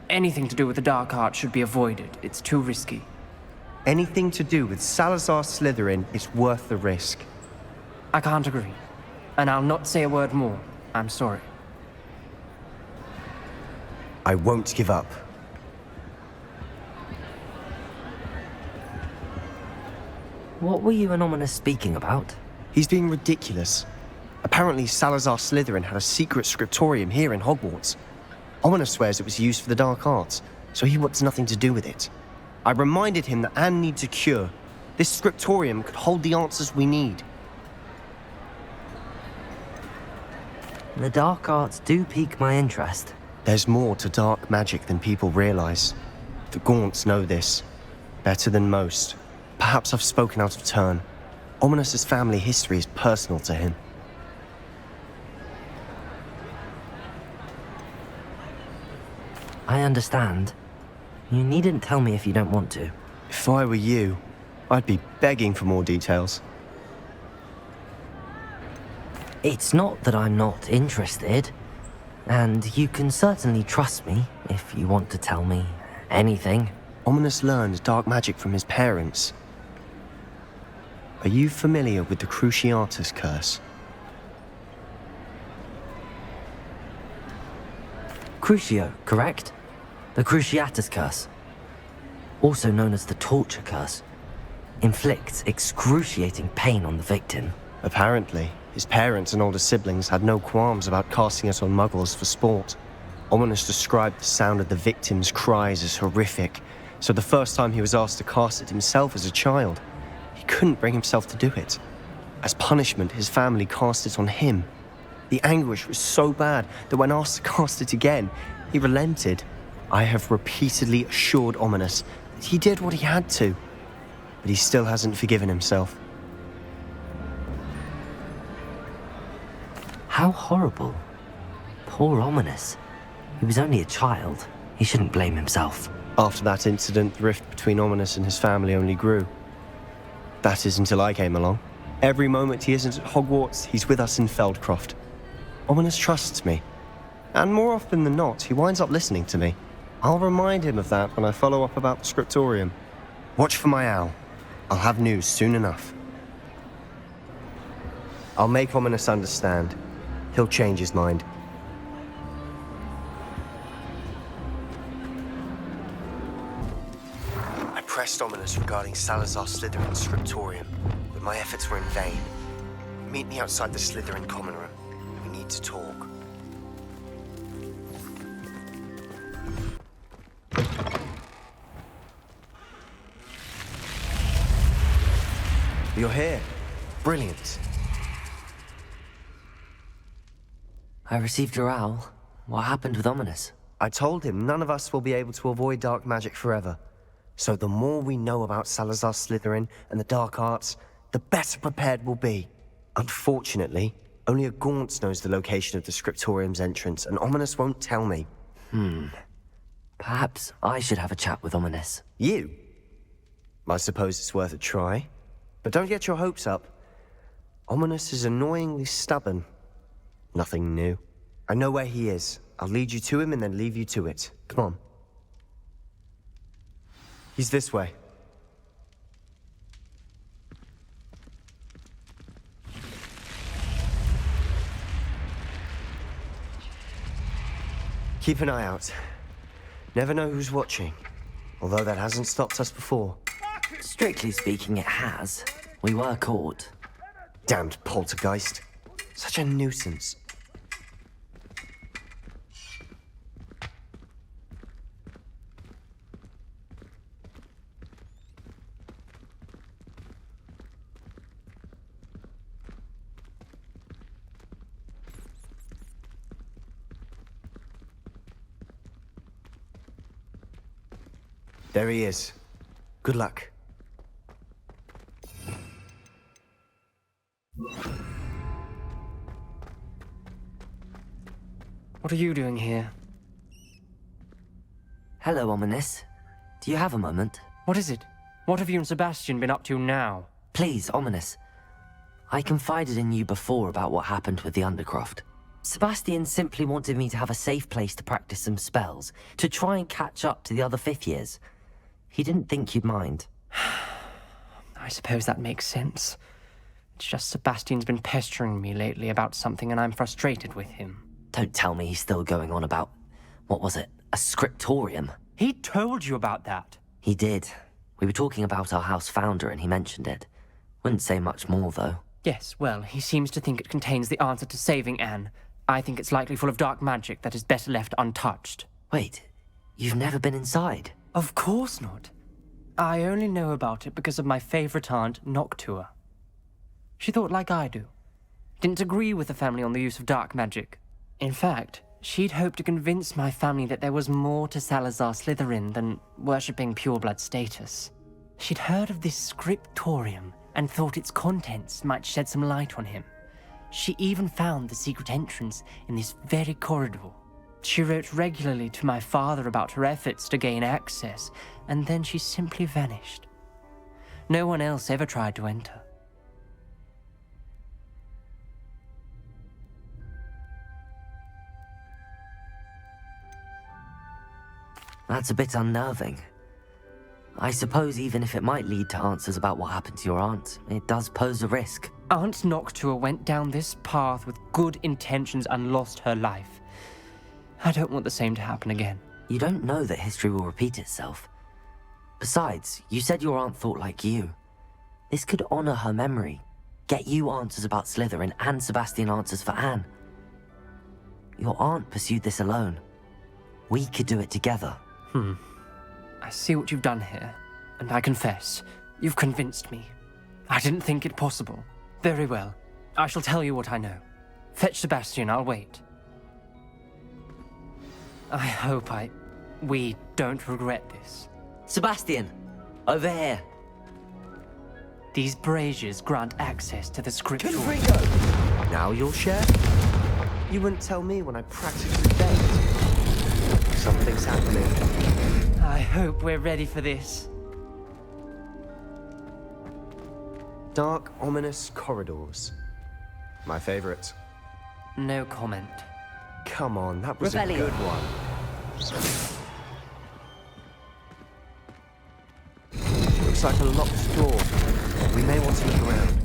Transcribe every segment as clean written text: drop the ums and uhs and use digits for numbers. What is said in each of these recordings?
Anything to do with the dark art should be avoided. It's too risky. Anything to do with Salazar Slytherin is worth the risk. I can't agree. And I'll not say a word more. I'm sorry. I won't give up. What were you and Ominous speaking about? He's being ridiculous. Apparently Salazar Slytherin had a secret scriptorium here in Hogwarts. Ominous swears it was used for the dark arts, so he wants nothing to do with it. I reminded him that Anne needs a cure. This scriptorium could hold the answers we need. The dark arts do pique my interest. There's more to dark magic than people realize. The Gaunts know this. Better than most. Perhaps I've spoken out of turn. Ominous's family history is personal to him. I understand. You needn't tell me if you don't want to. If I were you, I'd be begging for more details. It's not that I'm not interested. And you can certainly trust me if you want to tell me anything. Ominous learned dark magic from his parents. Are you familiar with the Cruciatus curse? Crucio, correct? The Cruciatus curse. Also known as the torture curse. Inflicts excruciating pain on the victim. Apparently, his parents and older siblings had no qualms about casting it on muggles for sport. Ominous described the sound of the victim's cries as horrific, so the first time he was asked to cast it himself as a child, he couldn't bring himself to do it. As punishment, his family cast it on him. The anguish was so bad that when asked to cast it again, he relented. I have repeatedly assured Ominous that he did what he had to, but he still hasn't forgiven himself. How horrible. Poor Ominous. He was only a child. He shouldn't blame himself. After that incident, the rift between Ominous and his family only grew. That is until I came along. Every moment he isn't at Hogwarts, he's with us in Feldcroft. Ominous trusts me. And more often than not, he winds up listening to me. I'll remind him of that when I follow up about the scriptorium. Watch for my owl. I'll have news soon enough. I'll make Ominous understand. He'll change his mind. I pressed Ominous regarding Salazar Slytherin's scriptorium, but my efforts were in vain. Meet me outside the Slytherin common room. We need to talk. You're here. Brilliant. I received your owl. What happened with Ominous? I told him none of us will be able to avoid dark magic forever. So the more we know about Salazar Slytherin and the dark arts, the better prepared we'll be. Unfortunately, only a Gaunt knows the location of the scriptorium's entrance, and Ominous won't tell me. Perhaps I should have a chat with Ominous. You? I suppose it's worth a try. But don't get your hopes up. Ominous is annoyingly stubborn. Nothing new. I know where he is. I'll lead you to him and then leave you to it. Come on. He's this way. Keep an eye out. Never know who's watching. Although that hasn't stopped us before. Strictly speaking, it has. We were caught. Damned poltergeist. Such a nuisance. There he is. Good luck. What are you doing here? Hello, Ominous. Do you have a moment? What is it? What have you and Sebastian been up to now? Please, Ominous. I confided in you before about what happened with the Undercroft. Sebastian simply wanted me to have a safe place to practice some spells, to try and catch up to the other fifth years. He didn't think you'd mind. I suppose that makes sense. It's just Sebastian's been pestering me lately about something and I'm frustrated with him. Don't tell me he's still going on about, what was it, a scriptorium? He told you about that. He did. We were talking about our house founder and he mentioned it. Wouldn't say much more, though. Yes, well, he seems to think it contains the answer to saving Anne. I think it's likely full of dark magic that is better left untouched. Wait, you've never been inside? Of course not. I only know about it because of my favorite aunt, Noctua. She thought like I do. Didn't agree with the family on the use of dark magic. In fact, she'd hoped to convince my family that there was more to Salazar Slytherin than worshipping pureblood status. She'd heard of this scriptorium and thought its contents might shed some light on him. She even found the secret entrance in this very corridor. She wrote regularly to my father about her efforts to gain access, and then she simply vanished. No one else ever tried to enter. That's a bit unnerving. I suppose even if it might lead to answers about what happened to your aunt, it does pose a risk. Aunt Noctua went down this path with good intentions and lost her life. I don't want the same to happen again. You don't know that history will repeat itself. Besides, you said your aunt thought like you. This could honor her memory, get you answers about Slytherin and Sebastian answers for Anne. Your aunt pursued this alone. We could do it together. I see what you've done here, and I confess, you've convinced me. I didn't think it possible. Very well. I shall tell you what I know. Fetch Sebastian, I'll wait. I hope we don't regret this. Sebastian! Over here! These braziers grant access to the scripture. Now you'll share? You wouldn't tell me when I practically begged. Something's happening. I hope we're ready for this. Dark, ominous corridors. My favorite. No comment. Come on, that was Revelio. a good one. Looks like a locked door. We may want to look around.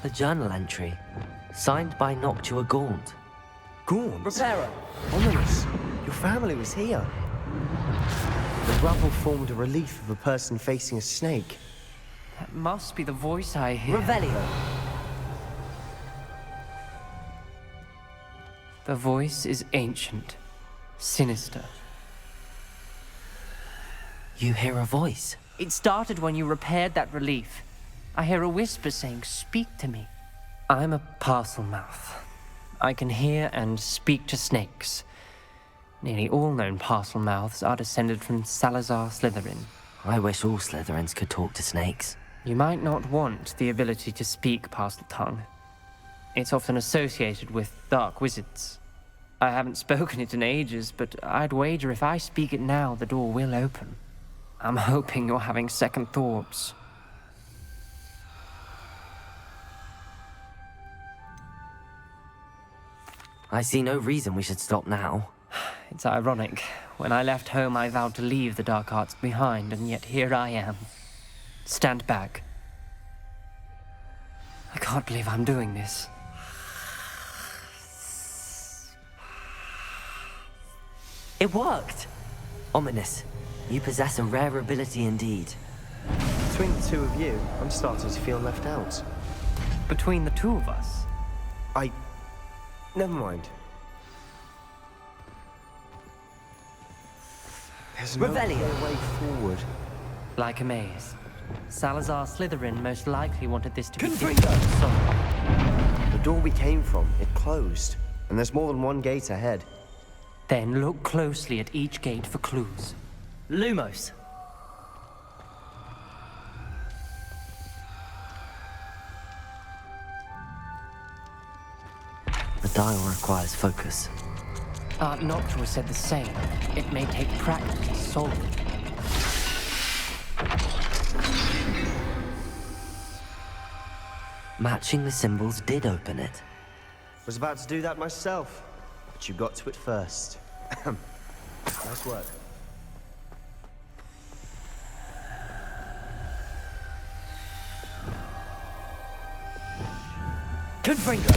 A journal entry, signed by Noctua Gaunt. Gaunt? Reparo! Ominous. Your family was here. The rubble formed a relief of a person facing a snake. That must be the voice I hear. Revelio! The voice is ancient, sinister. You hear a voice. It started when you repaired that relief. I hear a whisper saying, "Speak to me." I'm a parcel mouth. I can hear and speak to snakes. Nearly all known parcel mouths are descended from Salazar Slytherin. I wish all Slytherins could talk to snakes. You might not want the ability to speak parcel tongue. It's often associated with dark wizards. I haven't spoken it in ages, but I'd wager if I speak it now, the door will open. I'm hoping you're having second thoughts. I see no reason we should stop now. It's ironic. When I left home, I vowed to leave the dark arts behind, and yet here I am. Stand back. I can't believe I'm doing this. It worked! Ominous. You possess a rare ability indeed. Between the two of you, I'm starting to feel left out. Between the two of us, Never mind. There's no Revelio. clear way forward. like a maze. Salazar Slytherin most likely wanted this to be Confringo! different. So, The door we came from, it closed. And there's more than one gate ahead. then look closely at each gate for clues. Lumos! The dial requires focus. Aunt Noctua said the same. It may take practice to solve it. Matching the symbols did open it. Was about to do that myself, but you got to it first. Nice work. Confringo!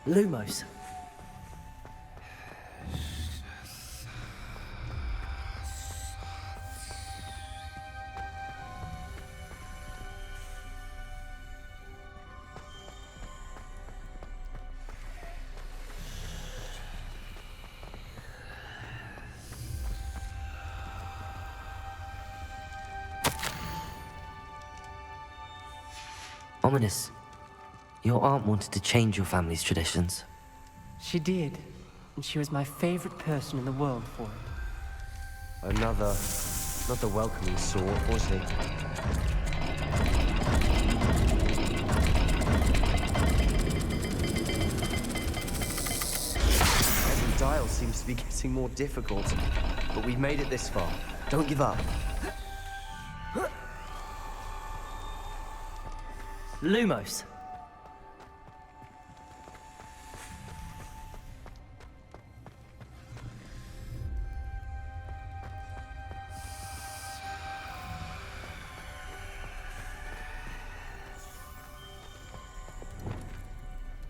Lumos. Ominous. Your aunt wanted to change your family's traditions. She did, and she was my favorite person in the world for it. Another, not the welcoming sort, was he? Every dial seems to be getting more difficult, but we've made it this far. Don't give up. Lumos.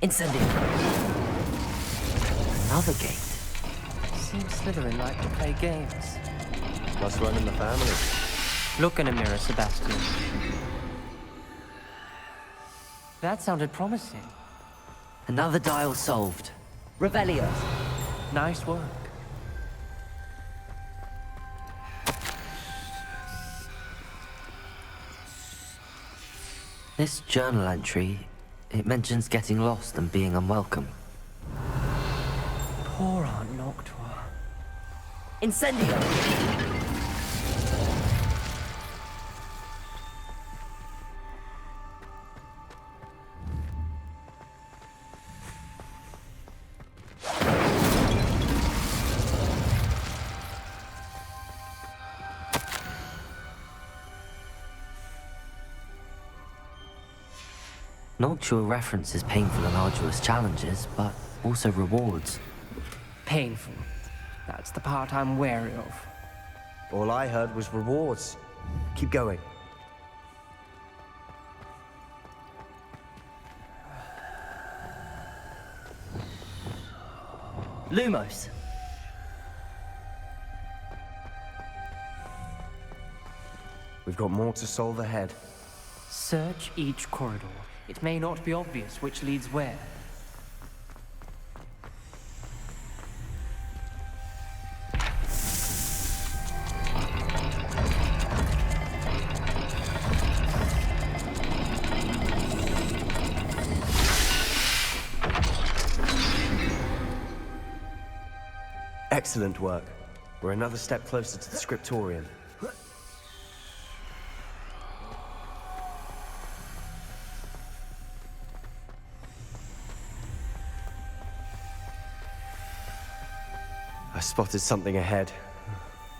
Incendio. Another gate. Seems Slytherin like to play games. Must run in the family. Look in a mirror, Sebastian. That sounded promising. Another dial solved. Revelio. Nice work. This journal entry, it mentions getting lost and being unwelcome. Poor Aunt Noctua. Incendio! Noctua references painful and arduous challenges, but also rewards. Painful. That's the part I'm wary of. All I heard was rewards. Keep going. Lumos. We've got more to solve ahead. Search each corridor. It may not be obvious which leads where. Excellent work. We're another step closer to the scriptorium. I spotted something ahead.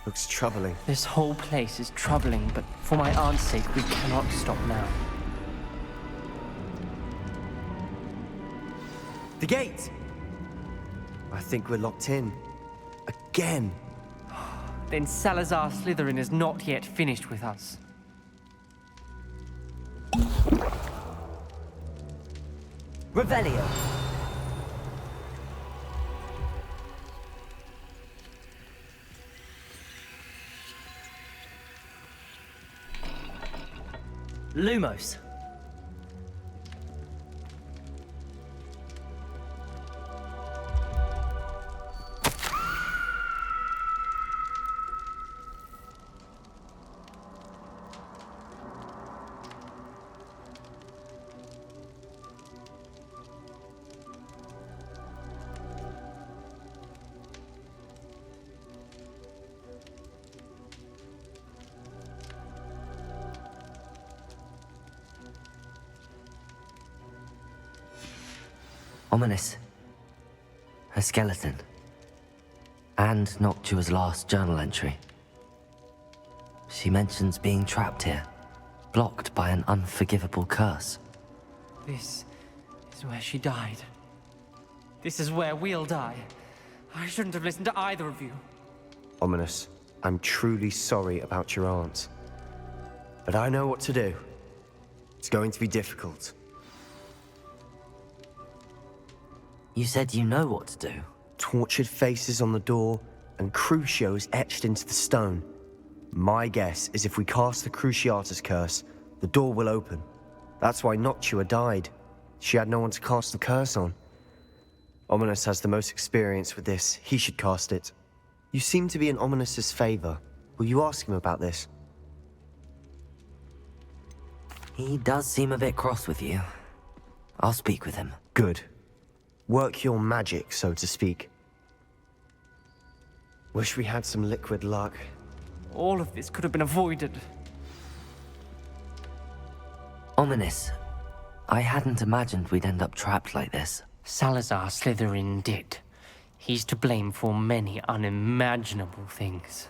Looks troubling. This whole place is troubling, but for my aunt's sake, we cannot stop now. The gate! I think we're locked in. Again! Then Salazar Slytherin is not yet finished with us. Revelio. Lumos. Ominous. Her skeleton. And Noctua's last journal entry. She mentions being trapped here, blocked by an unforgivable curse. This is where she died. This is where we'll die. I shouldn't have listened to either of you. Ominous, I'm truly sorry about your aunt. But I know what to do. It's going to be difficult. You said you know what to do. Tortured faces on the door, and Crucios etched into the stone. My guess is if we cast the Cruciatus curse, the door will open. That's why Noctua died. She had no one to cast the curse on. Ominous has the most experience with this. He should cast it. You seem to be in Ominous's favor. Will you ask him about this? He does seem a bit cross with you. I'll speak with him. Good. Work your magic, so to speak. Wish we had some liquid luck. All of this could have been avoided. Ominous. I hadn't imagined we'd end up trapped like this. Salazar Slytherin did. He's to blame for many unimaginable things.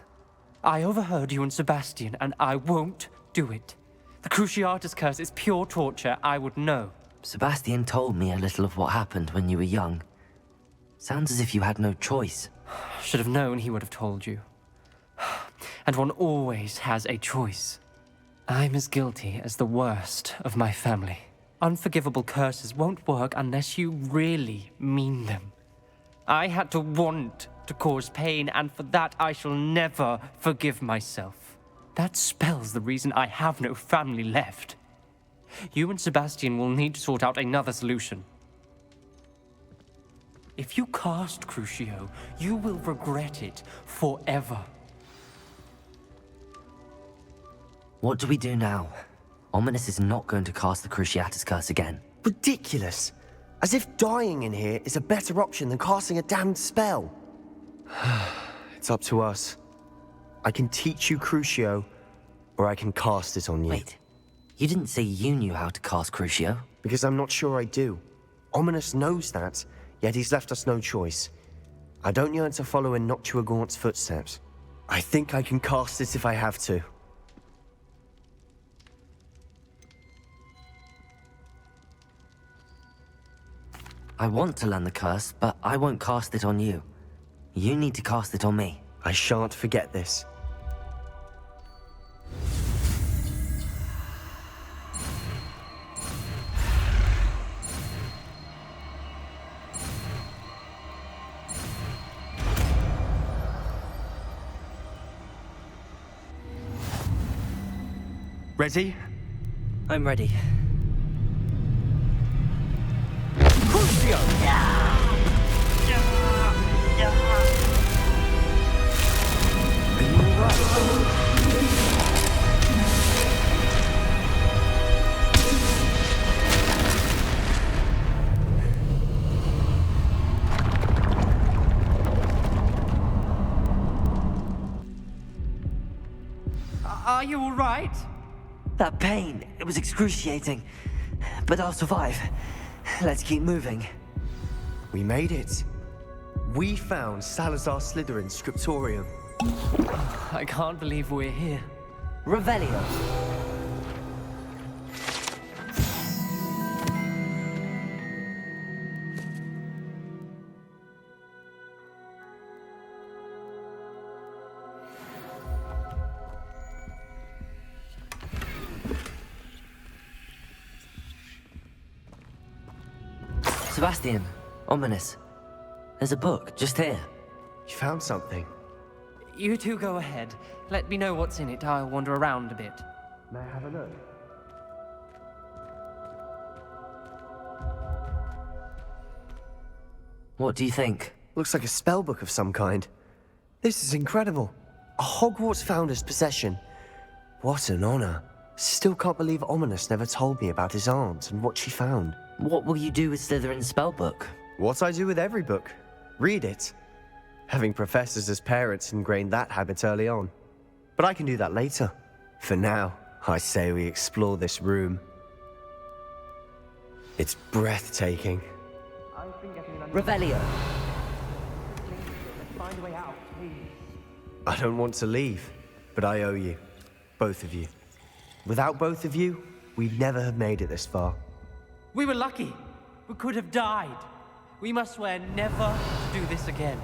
I overheard you and Sebastian, and I won't do it. The Cruciatus curse is pure torture, I would know. Sebastian told me a little of what happened when you were young. Sounds as if you had no choice. Should have known he would have told you. And one always has a choice. I'm as guilty as the worst of my family. Unforgivable curses won't work unless you really mean them. I had to want to cause pain, and for that I shall never forgive myself. That spells the reason I have no family left. You and Sebastian will need to sort out another solution. If you cast Crucio, you will regret it forever. What do we do now? Ominous is not going to cast the Cruciatus curse again. Ridiculous! As if dying in here is a better option than casting a damned spell. It's up to us. I can teach you Crucio, or I can cast it on you. Wait, you didn't say you knew how to cast Crucio? Because I'm not sure I do. Ominous knows that, yet he's left us no choice. I don't yearn to follow in Noctua Gaunt's footsteps. I think I can cast it if I have to. I want to learn the curse, but I won't cast it on you. You need to cast it on me. I shan't forget this. Ready? I'm ready. Are you all right? That pain, it was excruciating. But I'll survive. Let's keep moving. We made it. We found Salazar Slytherin's scriptorium. I can't believe we're here. Revelio. Sebastian, Ominous. There's a book just here. You found something. You two go ahead. Let me know what's in it. I'll wander around a bit. May I have a look? What do you think? Looks like a spellbook of some kind. This is incredible. A Hogwarts founder's possession. What an honor. Still can't believe Ominous never told me about his aunt and what she found. What will you do with Slytherin's spellbook? What I do with every book. Read it. Having professors as parents ingrained that habit early on. But I can do that later. For now, I say we explore this room. It's breathtaking. Revelio. Find a way out, please. I don't want to leave, but I owe you. both of you. Without both of you, we'd never have made it this far. We were lucky. We could have died. We must swear never to do this again.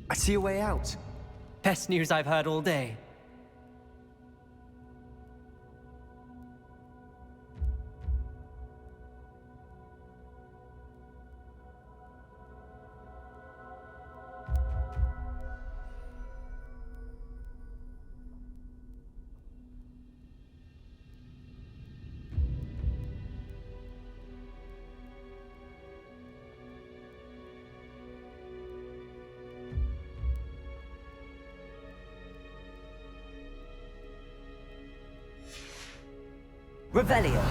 I see a way out. Best news I've heard all day. Revelio.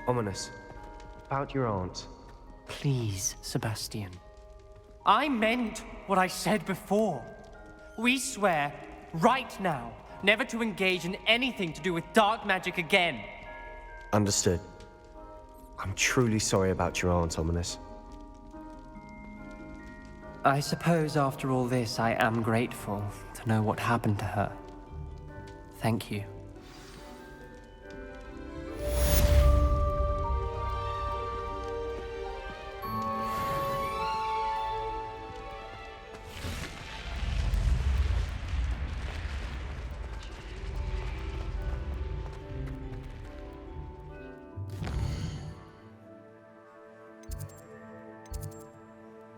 Ominous. About your aunt. Please, Sebastian. I meant what I said before. We swear, right now, never to engage in anything to do with dark magic again. Understood. I'm truly sorry about your aunt, Ominous. I suppose after all this, I am grateful to know what happened to her. Thank you.